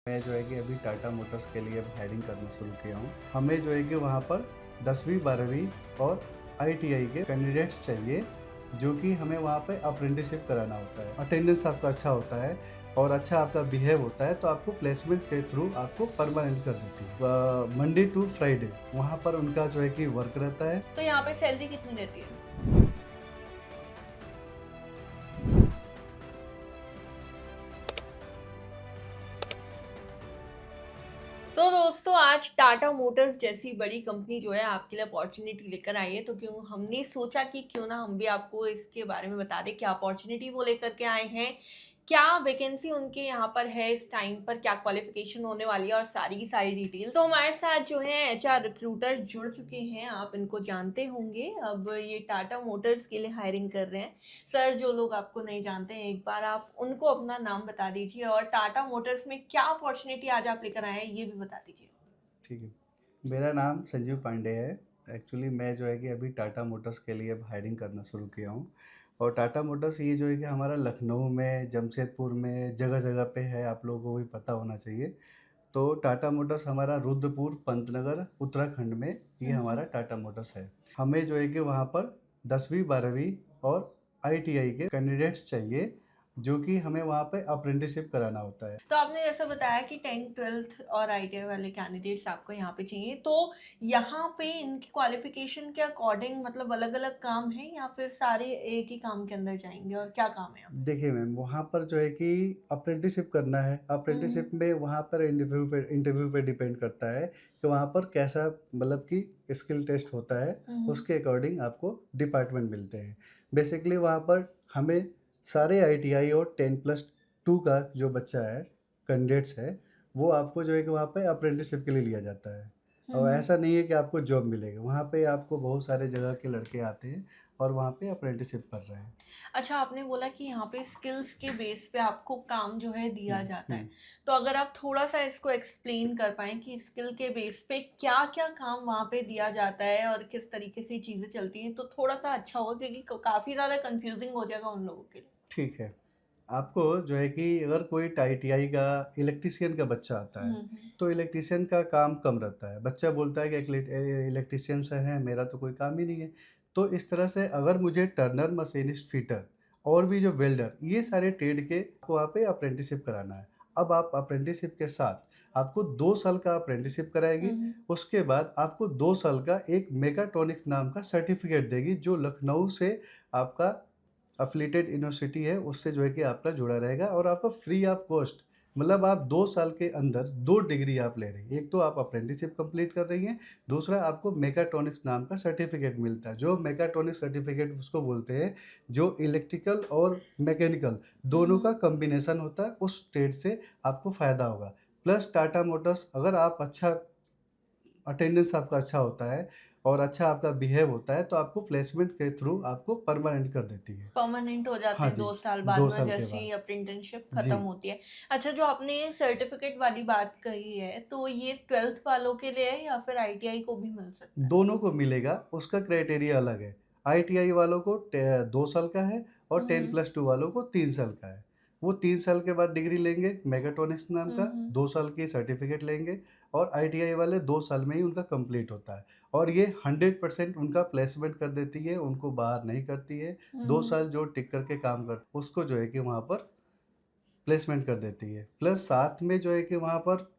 मैं जो है कि अभी टाटा मोटर्स के लिए अब हायरिंग करना शुरू किया हूँ। हमें जो है कि वहाँ पर 10वीं 12वीं और आईटीआई के कैंडिडेट्स चाहिए, जो कि हमें वहाँ पे अप्रेंटिसशिप कराना होता है। अटेंडेंस आपका अच्छा होता है और अच्छा आपका बिहेव होता है तो आपको प्लेसमेंट के थ्रू आपको परमानेंट कर देती है। मंडे टू फ्राइडे वहाँ पर उनका जो है कि वर्क रहता है। तो यहाँ पे सैलरी कितनी रहती है? तो दोस्तों आज टाटा मोटर्स जैसी बड़ी कंपनी जो है आपके लिए अपॉर्चुनिटी लेकर आई है, तो क्यों हमने सोचा कि क्यों ना हम भी आपको इसके बारे में बता दें क्या अपॉर्चुनिटी वो लेकर के आए हैं, क्या वैकेंसी उनके यहाँ पर है इस टाइम पर, क्या क्वालिफिकेशन होने वाली है और सारी की सारी डिटेल। तो हमारे साथ जो है एचआर रिक्रूटर जुड़ चुके हैं, आप इनको जानते होंगे। अब ये टाटा मोटर्स के लिए हायरिंग कर रहे हैं। सर, जो लोग आपको नहीं जानते हैं, एक बार आप उनको अपना नाम बता दीजिए और टाटा मोटर्स में क्या अपॉर्चुनिटी आज आप लेकर आए हैं ये भी बता दीजिए। ठीक है, मेरा नाम संजीव पांडे है। एक्चुअली मैं जो है कि अभी टाटा मोटर्स के लिए अब हायरिंग करना शुरू किया हूँ और टाटा मोटर्स ये जो है कि हमारा लखनऊ में, जमशेदपुर में जगह-जगह पे है, आप लोगों को भी पता होना चाहिए। तो टाटा मोटर्स हमारा रुद्रपुर, पंतनगर, उत्तराखंड में ये हमारा टाटा मोटर्स है। हमें जो है कि वहाँ पर 10वीं 12वीं और आईटीआई के कैंडिडेट्स चाहिए, जो कि हमें वहाँ पे अप्रेंटिसशिप कराना होता है। तो आपने जैसा बताया कि 10th 12th और आईटीआई वाले कैंडिडेट्स आपको यहाँ पे चाहिए, तो यहाँ पे इनकी क्वालिफिकेशन के अकॉर्डिंग मतलब अलग अलग काम है या फिर सारे एक ही काम के अंदर जाएंगे, और क्या काम है यहाँ पे? देखिए मैम, वहाँ पर जो है कि अप्रेंटिसशिप करना है। अप्रेंटिसशिप में वहाँ पर इंटरव्यू पे डिपेंड करता है कि वहाँ पर कैसा, मतलब कि स्किल टेस्ट होता है, उसके अकॉर्डिंग आपको डिपार्टमेंट मिलते हैं। बेसिकली वहाँ पर हमें सारे आईटीआई और 10+2 का जो बच्चा है, कैंडिडेट्स है, वो आपको जो है कि वहाँ पे अप्रेंटिसशिप के लिए लिया जाता है। और ऐसा नहीं है कि आपको जॉब मिलेगा, वहाँ पे आपको बहुत सारे जगह के लड़के आते हैं और वहाँ पे अप्रेंटिसशिप कर रहे हैं। अच्छा, आपने बोला कि यहाँ पे स्किल्स के बेस पे आपको काम जो है दिया हुँ, जाता है। हुँ। तो अगर आप थोड़ा-सा इसको एक्सप्लेन कर पाएँ कि स्किल के बेस पे क्या-क्या काम वहाँ पे दिया जाता है और किस तरीके से चीज़ें चलती हैं, तो थोड़ा-सा अच्छा होगा, क्योंकि क काफ़ी ज़्यादा कन्फ्यूज़िंग हो जाएगा उन लोगों के लिए। ठीक है। आपको जो है कि अगर कोई आईटीआई का इलेक्ट्रीशियन का बच्चा आता है, तो इलेक्ट्रीशियन का काम कम रहता है। बच्चा बोलता है कि इलेक्ट्रीशियन से हैं, मेरा तो कोई काम ही नहीं है। तो इस तरह से अगर मुझे टर्नर, मशीनिस्ट, फिटर और भी जो वेल्डर, ये सारे ट्रेड के को वहाँ पे अप्रेंटिसशिप कराना है। अब आप अप्रेंटिसशिप के साथ आपको 2 साल का अप्रेंटिसशिप हुँ, कराएगी, हुँ। उसके बाद आपको 2 साल का एक मेकाट्रॉनिक्स नाम का सर्टिफ़िकेट देगी, जो लखनऊ से आपका एफ़िलिएटेड यूनिवर्सिटी है, उससे जो है कि आपका जुड़ा रहेगा और आपका फ्री ऑफ कॉस्ट, मतलब आप 2 साल के अंदर 2 डिग्री आप ले रही हैं। एक तो आप अप्रेंटिसशिप कंप्लीट कर रही हैं, दूसरा आपको मेकाट्रॉनिक्स नाम का सर्टिफ़िकेट मिलता है। जो मेकाट्रॉनिक्स सर्टिफ़िकेट उसको बोलते हैं, जो इलेक्ट्रिकल और मैकेनिकल हुँ, दोनों का हुँ। कॉम्बिनेशन होता है, उस ट्रेड से आपको फ़ायदा होगा। प्लस टाटा मोटर्स, अगर आप अच्छा अटेंडेंस आपका अच्छा होता है और अच्छा आपका बिहेव होता है, तो आपको प्लेसमेंट के थ्रू आपको परमानेंट कर देती है। परमानेंट हो जाते हाँ हैं जी, 2 साल बाद 2 में, साल के जैसे ही बाद। अप्रेंटिसशिप खत्म जी, होती है। अच्छा, जो आपने सर्टिफिकेट वाली बात कही है, तो ये 12th वालों के लिए है या फिर आईटीआई को भी मिल सकता है? दोनों को मिलेगा, उसका क्राइटेरिया अलग है। आईटीआई वालों को 2 साल का है और हुँ, हुँ। 10+2 वालों को 3 साल का है। वो 3 साल के बाद डिग्री लेंगे मेगाट्रॉनिक्स नाम हुँ, का, हुँ। 2 साल की सर्टिफिकेट लेंगे और आईटीआई वाले 2 साल में ही उनका कंप्लीट होता है और ये 100% उनका प्लेसमेंट कर देती है, उनको बाहर नहीं करती है। हुँ, 2 हुँ। साल जो टिक करके काम कर उसको जो है कि वहाँ पर प्लेसमेंट कर देती है। प्लस साथ में जो है कि वहाँ पर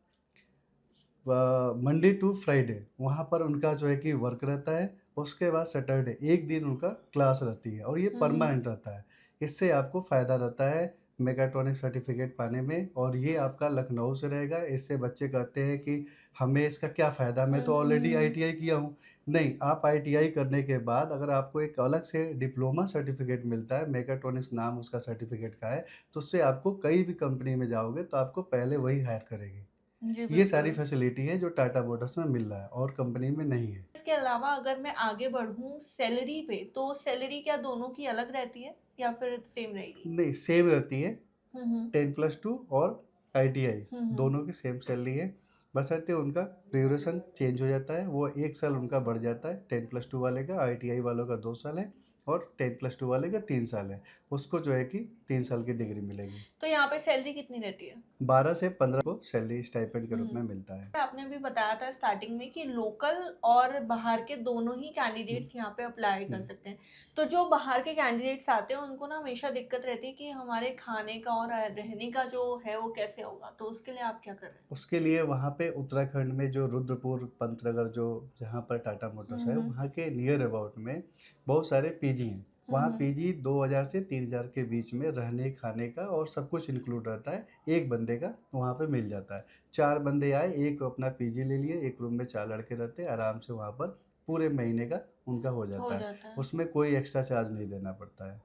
मंडे टू फ्राइडे वहाँ पर उनका जो है कि वर्क रहता है, उसके बाद सैटरडे 1 दिन उनका क्लास रहती है और ये हुँ, हुँ। परमानेंट रहता है। इससे आपको फ़ायदा रहता है मेगाट्रॉनिक सर्टिफ़िकेट पाने में और ये आपका लखनऊ से रहेगा। इससे बच्चे कहते हैं कि हमें इसका क्या फ़ायदा, हुँ, मैं तो हुँ, ऑलरेडी हुँ। आईटीआई किया हूँ। नहीं, आप आईटीआई करने के बाद अगर आपको एक अलग से डिप्लोमा सर्टिफ़िकेट मिलता है, मेगाट्रॉनिक्स नाम उसका सर्टिफ़िकेट का है, तो उससे आपको कहीं भी कंपनी में जाओगे तो आपको पहले वही हायर करेगी। जी, ये सारी बिल्कुल। फैसिलिटी है जो टाटा मोटर्स में मिल रहा है और कंपनी में नहीं है। इसके अलावा अगर मैं आगे बढ़ूँ सैलरी पे, तो सैलरी क्या दोनों की अलग रहती है या फिर सेम रहेगी? नहीं, सेम रहती है। हुँ, हुँ। 10+2 और आईटीआई हुँ, हुँ। दोनों की सेम सैलरी है। बशर्ते उनका ड्यूरेशन चेंज हो जाता है, वो 1 साल उनका बढ़ जाता है, 10+2 वाले का, आईटीआई वालों का 2 साल है और 10+2 वाले का 3 साल है, उसको जो है कि 3 साल की डिग्री मिलेगी। तो यहाँ पे सैलरी कितनी रहती है? 12 से 15 को सैलरी स्टाइपेंड के रूप में हम्म। मिलता है। आपने अभी बताया था स्टार्टिंग में कि लोकल और बाहर के दोनों ही हम्म, कैंडिडेट्स यहाँ पे अप्लाई कर हम्म। सकते हैं। तो जो बाहर के कैंडिडेट्स आते हैं उनको ना हमेशा दिक्कत रहती है कि हमारे खाने का और रहने का जो है वो कैसे होगा, तो उसके लिए आप क्या कर रहे उसके लिए वहाँ पे उत्तराखंड में जो रुद्रपुर पंतनगर जो जहाँ पर टाटा मोटर्स है, हैं? वहाँ के नियर अबाउट में बहुत सारे पीजी हैं। वहाँ पीजी 2000 से 3000 के बीच में रहने खाने का और सब कुछ इंक्लूड रहता है, एक बंदे का वहाँ पे मिल जाता है। 4 बंदे आए, एक अपना पीजी ले लिए, एक रूम में 4 लड़के रहते हैं, आराम से वहाँ पर पूरे महीने का उनका हो हो जाता है। जाता है। उसमें कोई एक्स्ट्रा चार्ज नहीं देना पड़ता है।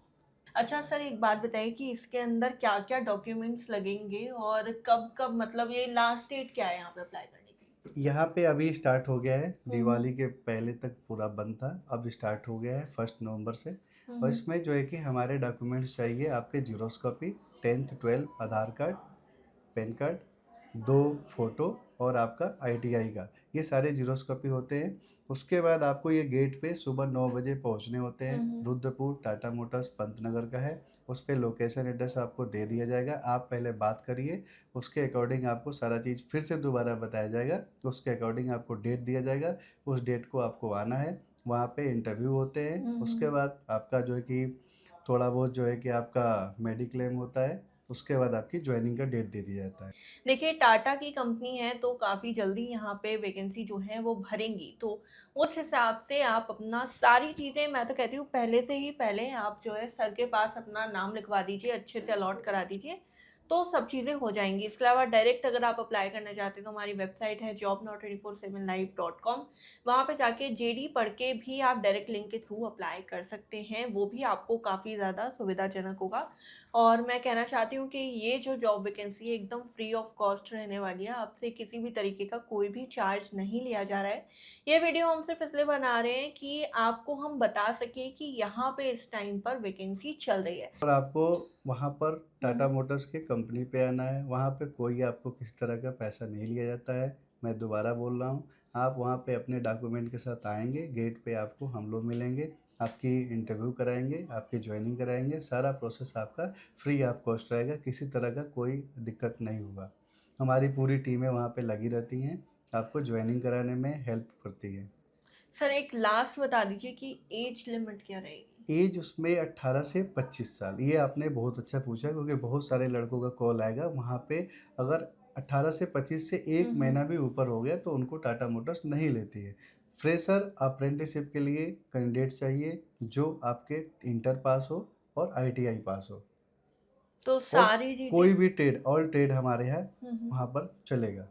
अच्छा सर, एक बात बताइए कि इसके अंदर क्या-क्या डॉक्यूमेंट्स लगेंगे और कब-कब, मतलब ये लास्ट डेट क्या है यहाँ पे अप्लाई करने की? यहाँ पे अभी स्टार्ट हो गया है, हुँ, दिवाली के पहले तक पूरा बंद था, अब स्टार्ट हो गया है 1 नवंबर से। और इसमें जो है कि हमारे डॉक्यूमेंट्स चाहिए आपके ज़ेरॉक्स कॉपी, 10th 12 आधार कार्ड, पैन कार्ड, 2 फोटो और आपका आईटीआई का, ये सारे ज़ेरॉक्स कॉपी होते हैं। उसके बाद आपको ये गेट पे सुबह 9 बजे पहुँचने होते हैं। रुद्रपुर टाटा मोटर्स पंतनगर का है, उस पे लोकेशन एड्रेस आपको दे दिया जाएगा। आप पहले बात करिए, उसके अकॉर्डिंग आपको सारा चीज़ फिर से दोबारा बताया जाएगा, उसके अकॉर्डिंग आपको डेट दिया जाएगा, उस डेट को आपको आना है। वहाँ पे इंटरव्यू होते हैं, उसके बाद आपका जो है कि थोड़ा बहुत जो है कि आपका मेडिक्लेम होता है, उसके बाद आपकी जॉइनिंग का डेट दे दिया जाता है। देखिए, टाटा की कंपनी है तो काफ़ी जल्दी यहाँ पे वैकेंसी जो है वो भरेंगी, तो उस हिसाब से आप अपना सारी चीज़ें, मैं तो कहती हूँ पहले से ही पहले आप जो है सर के पास अपना नाम लिखवा दीजिए, अच्छे से अलॉट करा दीजिए, तो सब चीज़ें हो जाएँगी। इसके अलावा डायरेक्ट अगर आप अप्लाई करना चाहते हैं तो हमारी वेबसाइट है jobnow247live.com, वहाँ पे जाके जेडी पढ़ के भी आप डायरेक्ट लिंक के थ्रू अप्लाई कर सकते हैं, वो भी आपको काफ़ी ज़्यादा सुविधाजनक होगा। और मैं कहना चाहती हूँ कि ये जो जॉब वैकेंसी है एकदम फ्री ऑफ कॉस्ट रहने वाली है, आपसे किसी भी तरीके का कोई भी चार्ज नहीं लिया जा रहा है। ये वीडियो हम सिर्फ इसलिए बना रहे हैं कि आपको हम बता सकें कि यहाँ पे इस टाइम पर वैकेंसी चल रही है। और आपको वहाँ पर टाटा मोटर्स के कंपनी पे आना है, वहाँ पे कोई आपको किसी तरह का पैसा नहीं लिया जाता है। मैं दोबारा बोल रहा हूँ, आप वहाँ पे अपने डॉक्यूमेंट के साथ आएँगे, गेट पे आपको हम लोग मिलेंगे, आपकी इंटरव्यू कराएँगे, आपकी जॉइनिंग कराएँगे, सारा प्रोसेस आपका फ्री ऑफ कॉस्ट रहेगा, किसी तरह का कोई दिक्कत नहीं होगा। हमारी पूरी टीमें वहाँ पे लगी रहती हैं, आपको जॉइनिंग कराने में हेल्प करती हैं। सर एक लास्ट बता दीजिए कि एज लिमिट क्या रहेगी? एज उसमें 18 से 25 साल, ये आपने बहुत अच्छा पूछा क्योंकि बहुत सारे लड़कों का कॉल आएगा। वहाँ पे अगर 18 से 25 से 1 महीना भी ऊपर हो गया तो उनको टाटा मोटर्स नहीं लेती है। फ्रेशर अप्रेंटिसशिप के लिए कैंडिडेट चाहिए जो आपके इंटर पास हो और आईटीआई पास हो तो और सारी कोई डिटेल भी ट्रेड, ऑल ट्रेड हमारे यहाँ वहाँ पर चलेगा।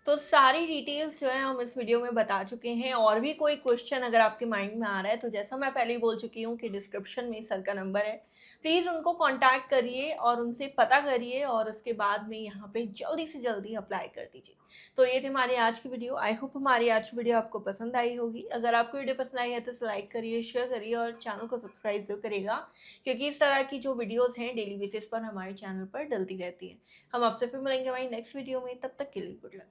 तो सारी डिटेल्स जो है हम इस वीडियो में बता चुके हैं। और भी कोई क्वेश्चन अगर आपके माइंड में आ रहा है तो जैसा मैं पहले ही बोल चुकी हूँ कि डिस्क्रिप्शन में सर का नंबर है, प्लीज़ उनको कांटेक्ट करिए और उनसे पता करिए और उसके बाद में यहाँ पे जल्दी से जल्दी अप्लाई कर दीजिए। तो ये थी हमारी आज की वीडियो। आई होप हमारी आज की वीडियो आपको पसंद आई होगी। अगर आपको वीडियो पसंद आई है तो लाइक करिए, शेयर करिए और चैनल को सब्सक्राइब जरूर करिएगा, क्योंकि इस तरह की जो वीडियोज़ हैं डेली बेसिस पर हमारे चैनल पर डलती रहती हैं। हम आपसे फिर मिलेंगे हमारी नेक्स्ट वीडियो में, तब तक के लिए गुड लक।